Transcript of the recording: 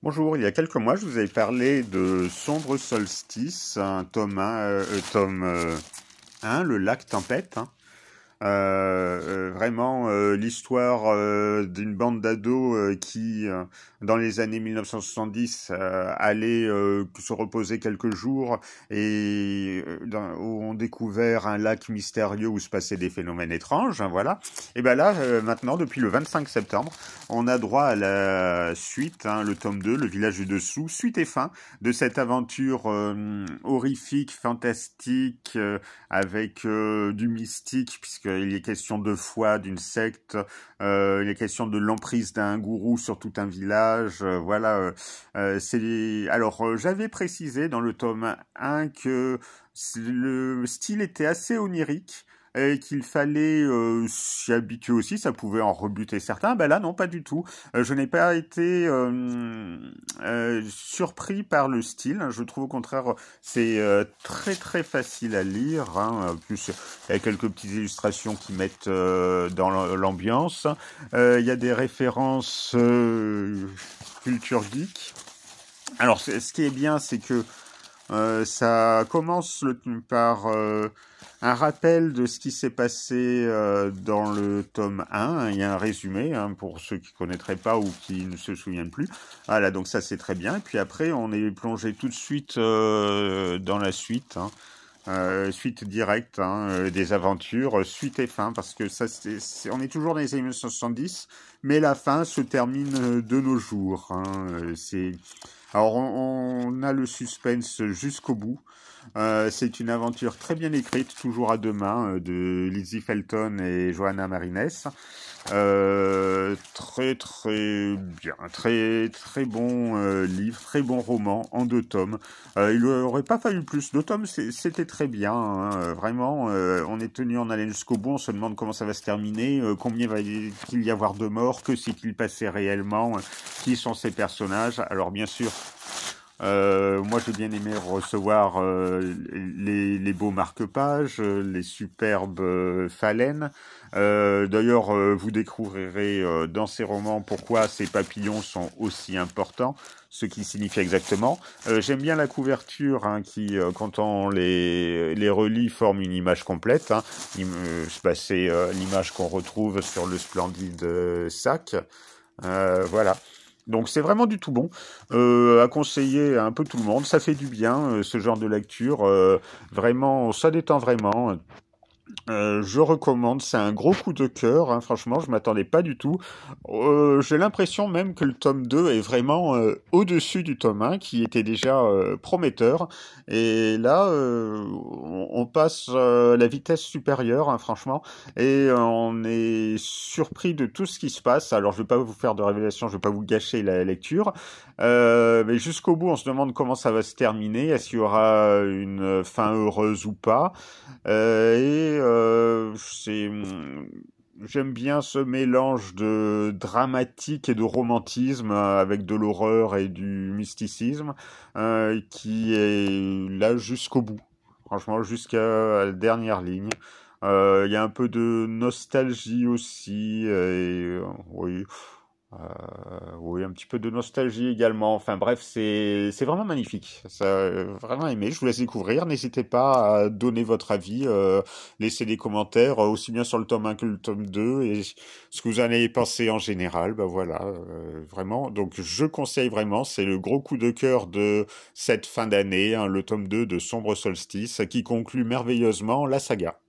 Bonjour, il y a quelques mois, je vous avais parlé de Sombre Solstice, un tome 1, tome 1, le lac tempête, hein. Vraiment l'histoire d'une bande d'ados qui, dans les années 1970, allait se reposer quelques jours et où on découvert un lac mystérieux où se passaient des phénomènes étranges, hein, voilà. Et ben là, maintenant, depuis le 25 septembre, on a droit à la suite, hein, le tome 2, Le village du dessous, suite et fin de cette aventure horrifique, fantastique, avec du mystique, puisqu'il est question de foi, d'une secte, il est question de l'emprise d'un gourou sur tout un village, voilà. Alors, j'avais précisé dans le tome 1 que le style était assez onirique, et qu'il fallait s'y habituer aussi, ça pouvait en rebuter certains. Ben là, non, pas du tout. Je n'ai pas été surpris par le style. Je trouve au contraire, c'est très très facile à lire, hein. En plus, il y a quelques petites illustrations qui mettent dans l'ambiance. Il y a des références culture geek. Alors, ce qui est bien, c'est que ça commence par un rappel de ce qui s'est passé dans le tome 1. Il y a un résumé, hein, pour ceux qui ne connaîtraient pas ou qui ne se souviennent plus. Voilà, donc ça c'est très bien. Et puis après, on est plongé tout de suite dans la suite, hein. Suite directe, hein, des aventures, suite et fin, parce que ça, on est toujours dans les années 1970, mais la fin se termine de nos jours, hein. Alors, on a le suspense jusqu'au bout. C'est une aventure très bien écrite, toujours à deux mains, de Lizzie Felton et Johanna Marines. Très très bien, très très bon livre, très bon roman en deux tomes. Il aurait pas fallu plus. Deux tomes, c'était très bien, hein. Vraiment, on est tenu en haleine jusqu'au bout. On se demande comment ça va se terminer, combien va-t-il y avoir de morts, que s'est-il passé réellement, qui sont ces personnages. Alors bien sûr, moi j'ai bien aimé recevoir les beaux marque-pages, les superbes phalènes. D'ailleurs, vous découvrirez dans ces romans pourquoi ces papillons sont aussi importants, ce qui signifie exactement. J'aime bien la couverture, hein, qui, quand on les relit, forme une image complète, hein. C'est l'image qu'on retrouve sur le splendide sac. Voilà. Donc c'est vraiment du tout bon, à conseiller à un peu tout le monde. Ça fait du bien, ce genre de lecture. Vraiment, ça détend vraiment. Je recommande, c'est un gros coup de cœur, hein, franchement, je m'attendais pas du tout. J'ai l'impression même que le tome 2 est vraiment au-dessus du tome 1, qui était déjà prometteur. Et là, on passe la vitesse supérieure, hein, franchement, et on est surpris de tout ce qui se passe. Alors, je vais pas vous faire de révélations, je vais pas vous gâcher la lecture, mais jusqu'au bout, on se demande comment ça va se terminer, est-ce qu'il y aura une fin heureuse ou pas. J'aime bien ce mélange de dramatique et de romantisme, avec de l'horreur et du mysticisme, qui est là jusqu'au bout. Franchement, jusqu'à la dernière ligne. Il y a un peu de nostalgie aussi, oui. Oui, un petit peu de nostalgie également. Enfin bref, c'est vraiment magnifique. Ça, vraiment aimé. Je vous laisse découvrir. N'hésitez pas à donner votre avis, laisser des commentaires, aussi bien sur le tome 1 que le tome 2, et ce que vous en avez pensé en général. Ben voilà, vraiment. Donc je conseille vraiment. C'est le gros coup de cœur de cette fin d'année, hein, le tome 2 de Sombre Solstice, qui conclut merveilleusement la saga.